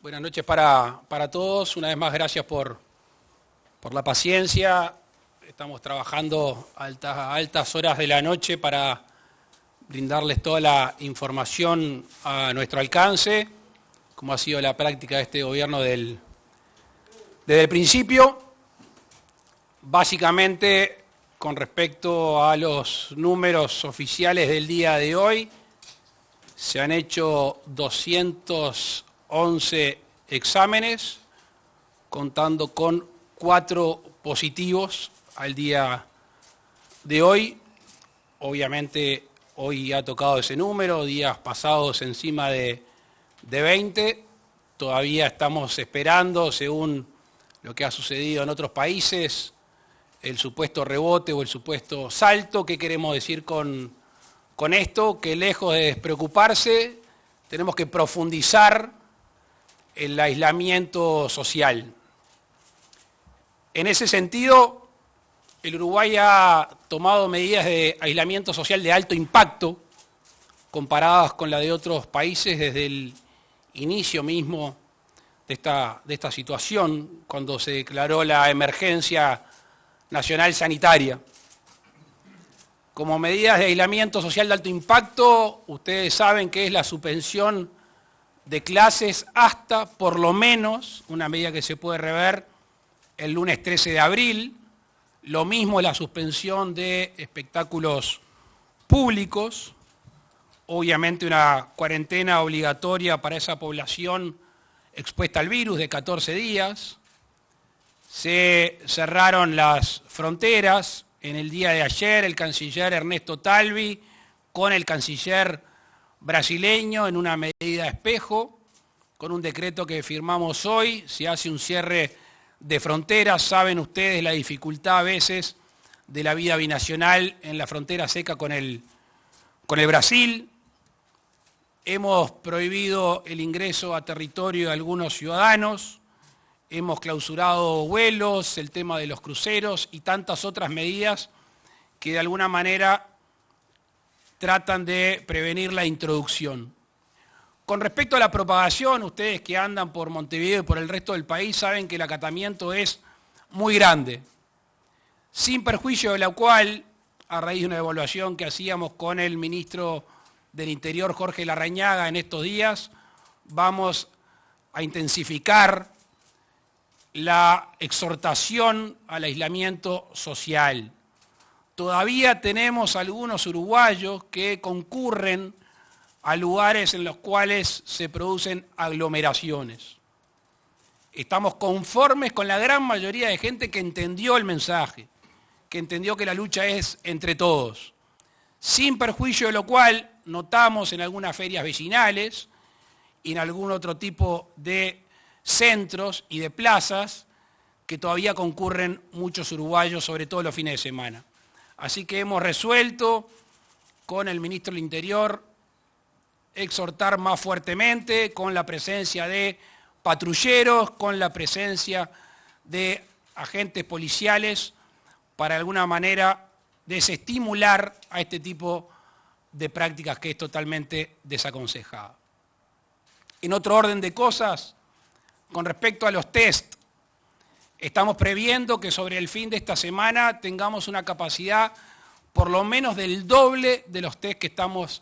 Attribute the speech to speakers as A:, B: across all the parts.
A: Buenas noches para todos. Una vez más, gracias por la paciencia. Estamos trabajando a altas horas de la noche para brindarles toda la información a nuestro alcance, como ha sido la práctica de este gobierno desde el principio. Básicamente, con respecto a los números oficiales del día de hoy, se han hecho 211 exámenes, contando con 4 positivos al día de hoy. Obviamente hoy ha tocado ese número, días pasados encima de 20. Todavía estamos esperando, según lo que ha sucedido en otros países, el supuesto rebote o el supuesto salto. ¿Qué queremos decir con esto? Que lejos de despreocuparse, tenemos que profundizar el aislamiento social. En ese sentido, el Uruguay ha tomado medidas de aislamiento social de alto impacto, comparadas con la de otros países desde el inicio mismo de esta situación, cuando se declaró la emergencia nacional sanitaria. Como medidas de aislamiento social de alto impacto, ustedes saben que es la suspensión de clases hasta, por lo menos, una medida que se puede rever el lunes 13 de abril, lo mismo la suspensión de espectáculos públicos, obviamente una cuarentena obligatoria para esa población expuesta al virus de 14 días, se cerraron las fronteras. En el día de ayer, el canciller Ernesto Talvi, con el canciller brasileño, en una medida espejo, con un decreto que firmamos hoy, se hace un cierre de fronteras. Saben ustedes la dificultad a veces de la vida binacional en la frontera seca con el Brasil. Hemos prohibido el ingreso a territorio de algunos ciudadanos. Hemos clausurado vuelos, el tema de los cruceros y tantas otras medidas que de alguna manera tratan de prevenir la introducción. Con respecto a la propagación, ustedes que andan por Montevideo y por el resto del país saben que el acatamiento es muy grande, sin perjuicio de la cual, a raíz de una evaluación que hacíamos con el ministro del Interior, Jorge Larrañaga, en estos días, vamos a intensificar la exhortación al aislamiento social. Todavía tenemos algunos uruguayos que concurren a lugares en los cuales se producen aglomeraciones. Estamos conformes con la gran mayoría de gente que entendió el mensaje, que entendió que la lucha es entre todos, sin perjuicio de lo cual notamos en algunas ferias vecinales y en algún otro tipo de centros y de plazas que todavía concurren muchos uruguayos, sobre todo los fines de semana. Así que hemos resuelto con el ministro del Interior exhortar más fuertemente, con la presencia de patrulleros, con la presencia de agentes policiales, para de alguna manera desestimular a este tipo de prácticas que es totalmente desaconsejada. En otro orden de cosas, con respecto a los test, estamos previendo que sobre el fin de esta semana tengamos una capacidad por lo menos del doble de los test que estamos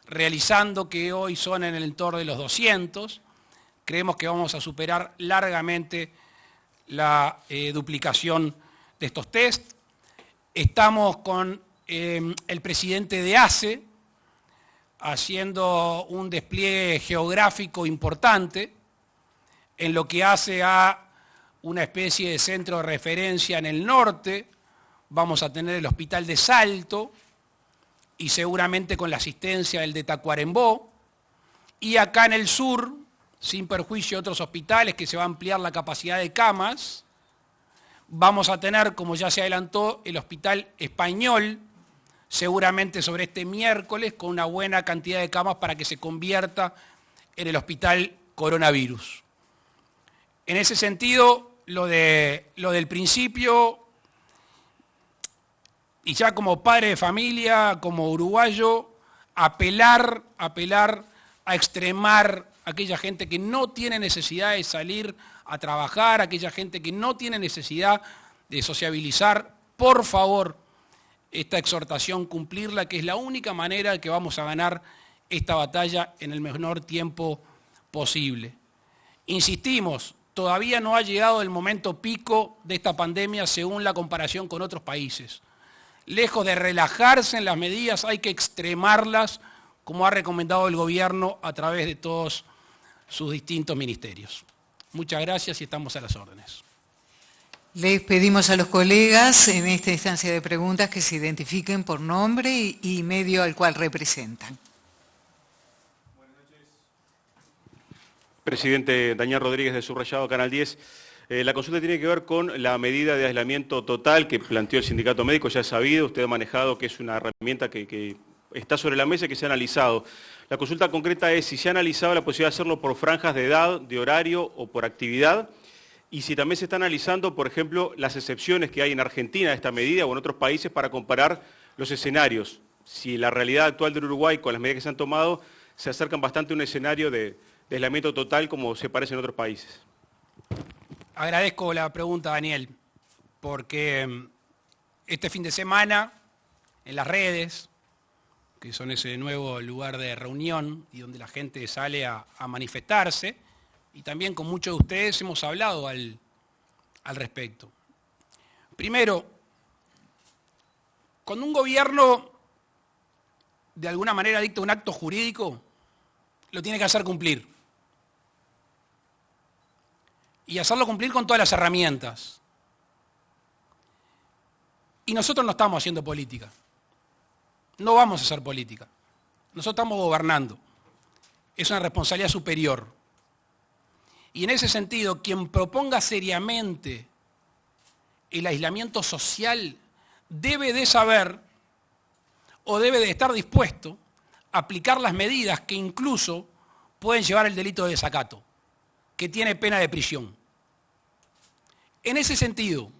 A: realizando, que hoy son en el entorno de los 200. Creemos que vamos a superar largamente la duplicación de estos test. Estamos con el presidente de ACE haciendo un despliegue geográfico importante en lo que hace a una especie de centro de referencia en el norte. Vamos a tener el hospital de Salto y seguramente con la asistencia del de Tacuarembó. Y acá en el sur, sin perjuicio de otros hospitales que se va a ampliar la capacidad de camas, vamos a tener, como ya se adelantó, el Hospital Español, seguramente sobre este miércoles, con una buena cantidad de camas para que se convierta en el Hospital Coronavirus. En ese sentido, lo del principio, y ya como padre de familia, como uruguayo, apelar a extremar aquella gente que no tiene necesidad de salir a trabajar, aquella gente que no tiene necesidad de sociabilizar, por favor, esta exhortación, cumplirla, que es la única manera que vamos a ganar esta batalla en el menor tiempo posible. Insistimos, todavía no ha llegado el momento pico de esta pandemia según la comparación con otros países. Lejos de relajarse en las medidas, hay que extremarlas, como ha recomendado el gobierno a través de todos sus distintos ministerios. Muchas gracias y estamos a las órdenes.
B: Les pedimos a los colegas en esta instancia de preguntas que se identifiquen por nombre y medio al cual representan.
C: Buenas noches. Presidente Daniel Rodríguez de Subrayado, Canal 10. La consulta tiene que ver con la medida de aislamiento total que planteó el sindicato médico. Ya es sabido, usted ha manejado que es una herramienta que está sobre la mesa y que se ha analizado. La consulta concreta es si se ha analizado la posibilidad de hacerlo por franjas de edad, de horario o por actividad, y si también se está analizando, por ejemplo, las excepciones que hay en Argentina de esta medida o en otros países para comparar los escenarios. Si la realidad actual del Uruguay con las medidas que se han tomado se acercan bastante a un escenario de aislamiento total como se parece en otros países.
A: Agradezco la pregunta, Daniel, porque este fin de semana en las redes, que son ese nuevo lugar de reunión y donde la gente sale a manifestarse, y también con muchos de ustedes hemos hablado al respecto. Primero, cuando un gobierno de alguna manera dicta un acto jurídico, lo tiene que hacer cumplir. Y hacerlo cumplir con todas las herramientas. Y nosotros no estamos haciendo política. No vamos a hacer política. Nosotros estamos gobernando. Es una responsabilidad superior. Y en ese sentido, quien proponga seriamente el aislamiento social debe de saber o debe de estar dispuesto a aplicar las medidas que incluso pueden llevar el delito de desacato, que tiene pena de prisión. En ese sentido,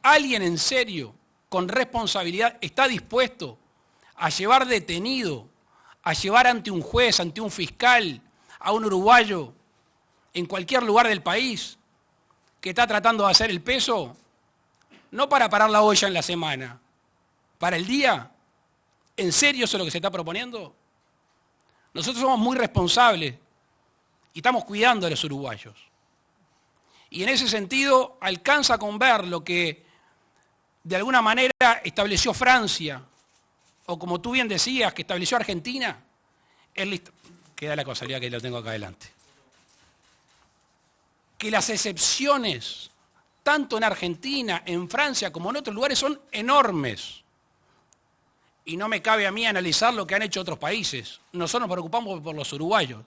A: ¿alguien en serio, con responsabilidad, está dispuesto a llevar detenido, a llevar ante un juez, ante un fiscal, a un uruguayo, en cualquier lugar del país, que está tratando de hacer el peso, no para parar la olla en la semana, para el día? ¿En serio eso es lo que se está proponiendo? Nosotros somos muy responsables y estamos cuidando a los uruguayos. Y en ese sentido alcanza con ver lo que de alguna manera estableció Francia, o como tú bien decías, que estableció Argentina. Queda la casualidad que lo tengo acá adelante. Que las excepciones, tanto en Argentina, en Francia, como en otros lugares, son enormes. Y no me cabe a mí analizar lo que han hecho otros países. Nosotros nos preocupamos por los uruguayos.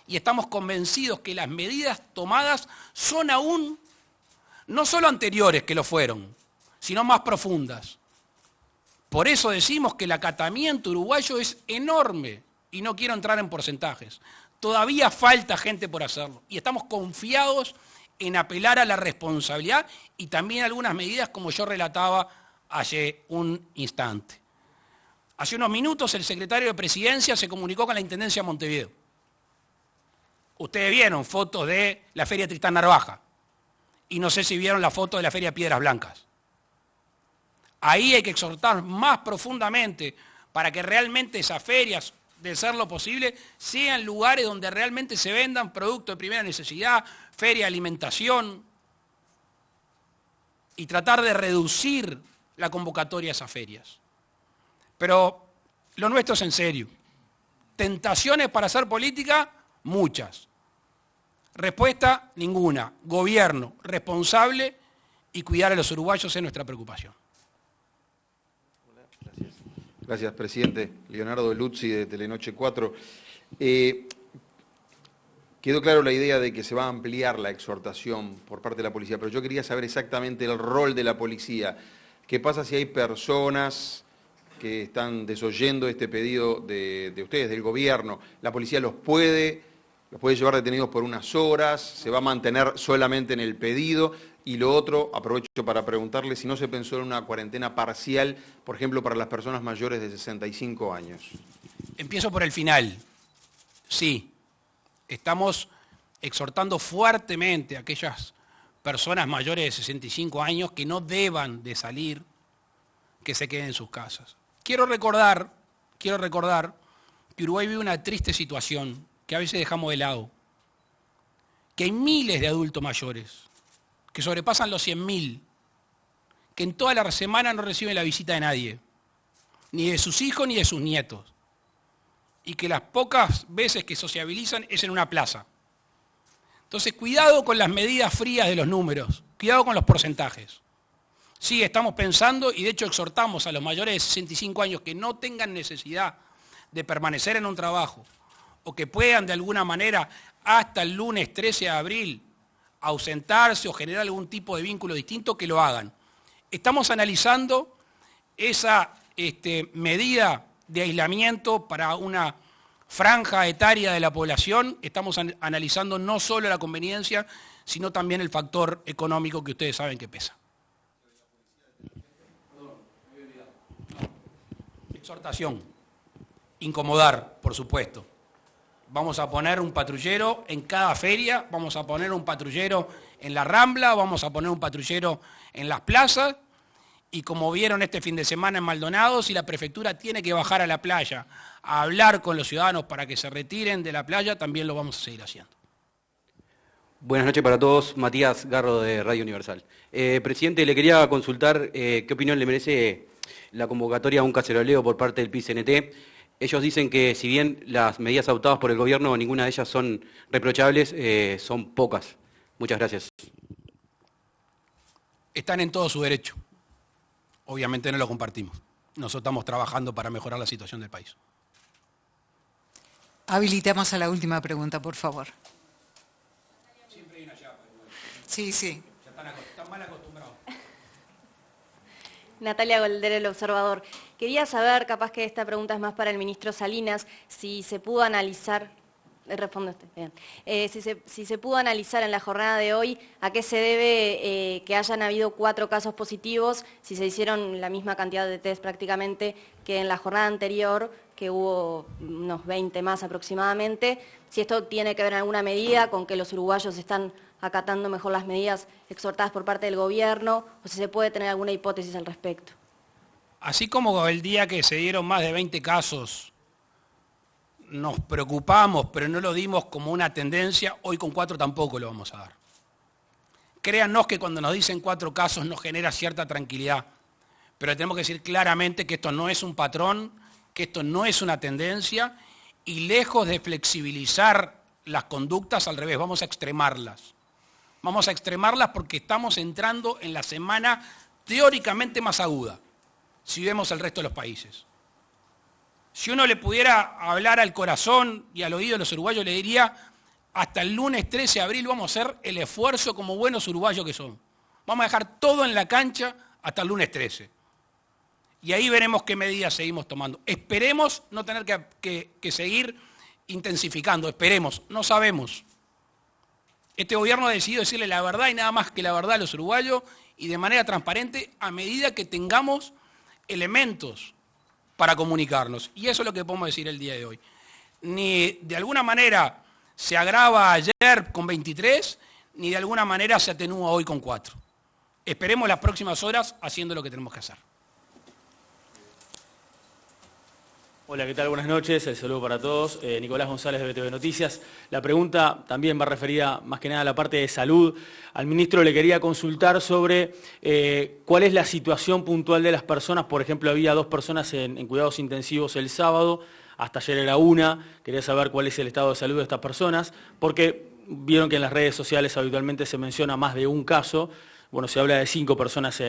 A: Y estamos convencidos que las medidas tomadas son aún, no solo anteriores que lo fueron, sino más profundas. Por eso decimos que el acatamiento uruguayo es enorme, y no quiero entrar en porcentajes. Todavía falta gente por hacerlo, y estamos confiados en apelar a la responsabilidad y también algunas medidas como yo relataba hace un instante. Hace unos minutos el secretario de Presidencia se comunicó con la Intendencia de Montevideo. Ustedes vieron fotos de la Feria Tristán Narvaja y no sé si vieron la foto de la Feria Piedras Blancas. Ahí hay que exhortar más profundamente para que realmente esas ferias, de ser lo posible, sean lugares donde realmente se vendan productos de primera necesidad, feria de alimentación, y tratar de reducir la convocatoria a esas ferias. Pero lo nuestro es en serio. Tentaciones para hacer política, muchas. Respuesta, ninguna. Gobierno responsable y cuidar a los uruguayos es nuestra preocupación.
D: Gracias, presidente. Leonardo Luzzi, de Telenoche 4. Quedó claro la idea de que se va a ampliar la exhortación por parte de la policía, pero yo quería saber exactamente el rol de la policía. ¿Qué pasa si hay personas que están desoyendo este pedido de ustedes, del gobierno? ¿La policía los puede llevar detenidos por unas horas? ¿Se va a mantener solamente en el pedido? Y lo otro, aprovecho para preguntarle si no se pensó en una cuarentena parcial, por ejemplo, para las personas mayores de 65 años.
A: Empiezo por el final. Sí, Estamos exhortando fuertemente a aquellas personas mayores de 65 años que no deban de salir, que se queden en sus casas. Quiero recordar que Uruguay vive una triste situación que a veces dejamos de lado, que hay miles de adultos mayores que sobrepasan los 100.000, que en toda la semana no reciben la visita de nadie, ni de sus hijos ni de sus nietos, y que las pocas veces que sociabilizan es en una plaza. Entonces, cuidado con las medidas frías de los números, cuidado con los porcentajes. Sí, estamos pensando, y de hecho exhortamos a los mayores de 65 años que no tengan necesidad de permanecer en un trabajo, o que puedan de alguna manera hasta el lunes 13 de abril ausentarse o generar algún tipo de vínculo distinto, que lo hagan. Estamos analizando esa medida de aislamiento para una franja etaria de la población. Estamos analizando no solo la conveniencia, sino también el factor económico que ustedes saben que pesa. Exhortación, incomodar, por supuesto. Vamos a poner un patrullero en cada feria, vamos a poner un patrullero en la Rambla, vamos a poner un patrullero en las plazas, y como vieron este fin de semana en Maldonado, si la prefectura tiene que bajar a la playa a hablar con los ciudadanos para que se retiren de la playa, también lo vamos a seguir haciendo.
E: Buenas noches para todos, Matías Garro de Radio Universal. Presidente, le quería consultar qué opinión le merece la convocatoria a un caceroleo por parte del PIT-CNT. Ellos dicen que si bien las medidas adoptadas por el gobierno, ninguna de ellas son reprochables, son pocas. Muchas gracias.
A: Están en todo su derecho. Obviamente no lo compartimos. Nosotros estamos trabajando para mejorar la situación del país.
B: Habilitamos a la última pregunta, por favor.
A: Siempre hay una chapa.
B: Sí, sí.
A: Ya están mal acostumbrados.
F: Natalia Goldera, El Observador. Quería saber, capaz que esta pregunta es más para el ministro Salinas, si se pudo analizar, responde usted, bien. Si se pudo analizar en la jornada de hoy a qué se debe que hayan habido 4 casos positivos, si se hicieron la misma cantidad de test prácticamente que en la jornada anterior, que hubo unos 20 más aproximadamente, si esto tiene que ver en alguna medida con que los uruguayos están acatando mejor las medidas exhortadas por parte del gobierno, o si se puede tener alguna hipótesis al respecto.
A: Así como el día que se dieron más de 20 casos, nos preocupamos, pero no lo dimos como una tendencia, hoy con 4 tampoco lo vamos a dar. Créannos que cuando nos dicen 4 casos nos genera cierta tranquilidad, pero tenemos que decir claramente que esto no es un patrón, que esto no es una tendencia, y lejos de flexibilizar las conductas, al revés, vamos a extremarlas. Vamos a extremarlas porque estamos entrando en la semana teóricamente más aguda, si vemos el resto de los países. Si uno le pudiera hablar al corazón y al oído de los uruguayos, le diría, hasta el lunes 13 de abril vamos a hacer el esfuerzo como buenos uruguayos que somos. Vamos a dejar todo en la cancha hasta el lunes 13. Y ahí veremos qué medidas seguimos tomando. Esperemos no tener que seguir intensificando, esperemos, no sabemos. Este gobierno ha decidido decirle la verdad y nada más que la verdad a los uruguayos, y de manera transparente a medida que tengamos elementos para comunicarnos. Y eso es lo que podemos decir el día de hoy. Ni de alguna manera se agrava ayer con 23, ni de alguna manera se atenúa hoy con 4. Esperemos las próximas horas haciendo lo que tenemos que hacer.
G: Hola, ¿qué tal? Buenas noches, el saludo para todos. Nicolás González de BTV Noticias. La pregunta también va referida más que nada a la parte de salud. Al ministro le quería consultar sobre cuál es la situación puntual de las personas. Por ejemplo, había 2 personas en cuidados intensivos el sábado, hasta ayer era 1. Quería saber cuál es el estado de salud de estas personas, porque vieron que en las redes sociales habitualmente se menciona más de un caso. Bueno, se habla de 5 personas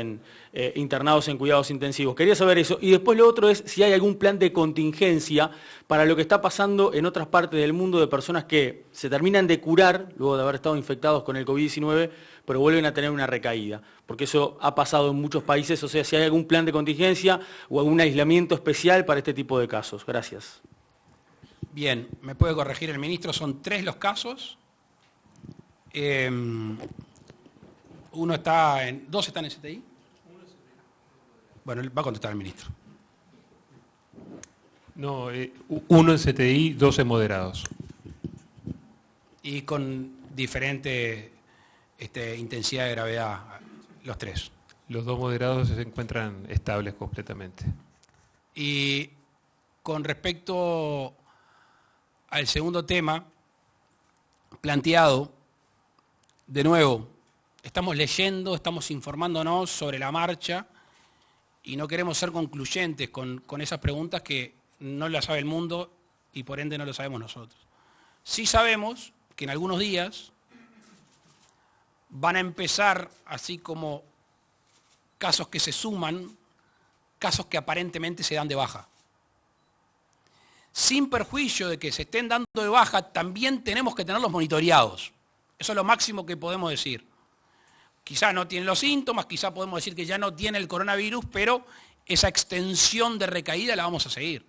G: internados en cuidados intensivos. Quería saber eso. Y después lo otro es si hay algún plan de contingencia para lo que está pasando en otras partes del mundo de personas que se terminan de curar luego de haber estado infectados con el COVID-19, pero vuelven a tener una recaída. Porque eso ha pasado en muchos países. O sea, si hay algún plan de contingencia o algún aislamiento especial para este tipo de casos. Gracias.
A: Bien, me puede corregir el ministro, son 3 los casos. 2 están en CTI. Bueno, va a contestar el ministro.
H: No, 1 en CTI, 2 en moderados.
A: y con diferente intensidad de gravedad, los tres.
H: Los dos moderados se encuentran estables completamente.
A: Y con respecto al segundo tema planteado, de nuevo, estamos leyendo, estamos informándonos sobre la marcha y no queremos ser concluyentes con esas preguntas que no las sabe el mundo y por ende no lo sabemos nosotros. Sí sabemos que en algunos días van a empezar, así como casos que se suman, casos que aparentemente se dan de baja. Sin perjuicio de que se estén dando de baja, también tenemos que tenerlos monitoreados. Eso es lo máximo que podemos decir. Quizá no tienen los síntomas, quizá podemos decir que ya no tiene el coronavirus, pero esa extensión de recaída la vamos a seguir.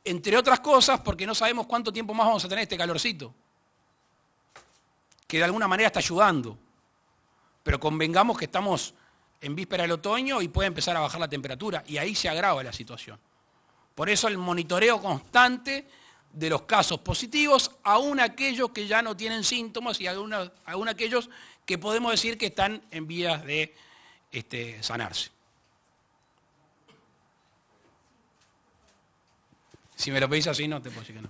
A: Entre otras cosas, porque no sabemos cuánto tiempo más vamos a tener este calorcito, que de alguna manera está ayudando. Pero convengamos que estamos en víspera del otoño y puede empezar a bajar la temperatura, y ahí se agrava la situación. Por eso el monitoreo constante de los casos positivos, aún aquellos que ya no tienen síntomas y aún aquellos que podemos decir que están en vías de sanarse. Si me lo pedís así, no te puedo decir que no.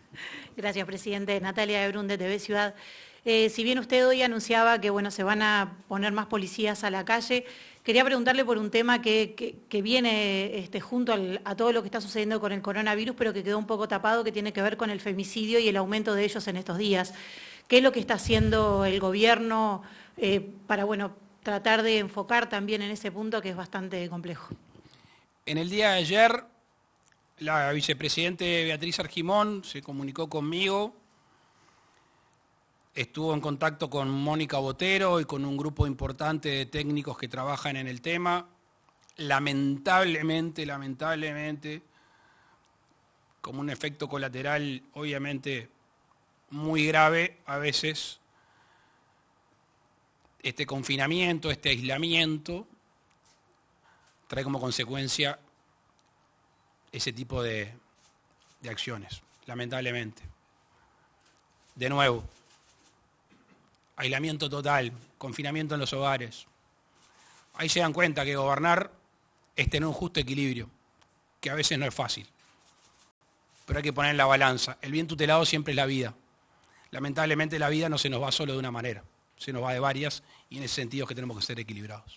I: Gracias, presidente. Natalia de Brun, de TV Ciudad. Si bien usted hoy anunciaba que se van a poner más policías a la calle, quería preguntarle por un tema que viene junto a todo lo que está sucediendo con el coronavirus, pero que quedó un poco tapado, que tiene que ver con el femicidio y el aumento de ellos en estos días. ¿Qué es lo que está haciendo el gobierno para tratar de enfocar también en ese punto que es bastante complejo?
A: En el día de ayer, la vicepresidente Beatriz Argimón se comunicó conmigo, estuvo en contacto con Mónica Botero y con un grupo importante de técnicos que trabajan en el tema. Lamentablemente, como un efecto colateral, obviamente, muy grave, a veces, este confinamiento, este aislamiento, trae como consecuencia ese tipo de acciones, lamentablemente. De nuevo, aislamiento total, confinamiento en los hogares. Ahí se dan cuenta que gobernar es tener un justo equilibrio, que a veces no es fácil. Pero hay que poner en la balanza. El bien tutelado siempre es la vida. Lamentablemente la vida no se nos va solo de una manera, se nos va de varias y en ese sentido es que tenemos que ser equilibrados.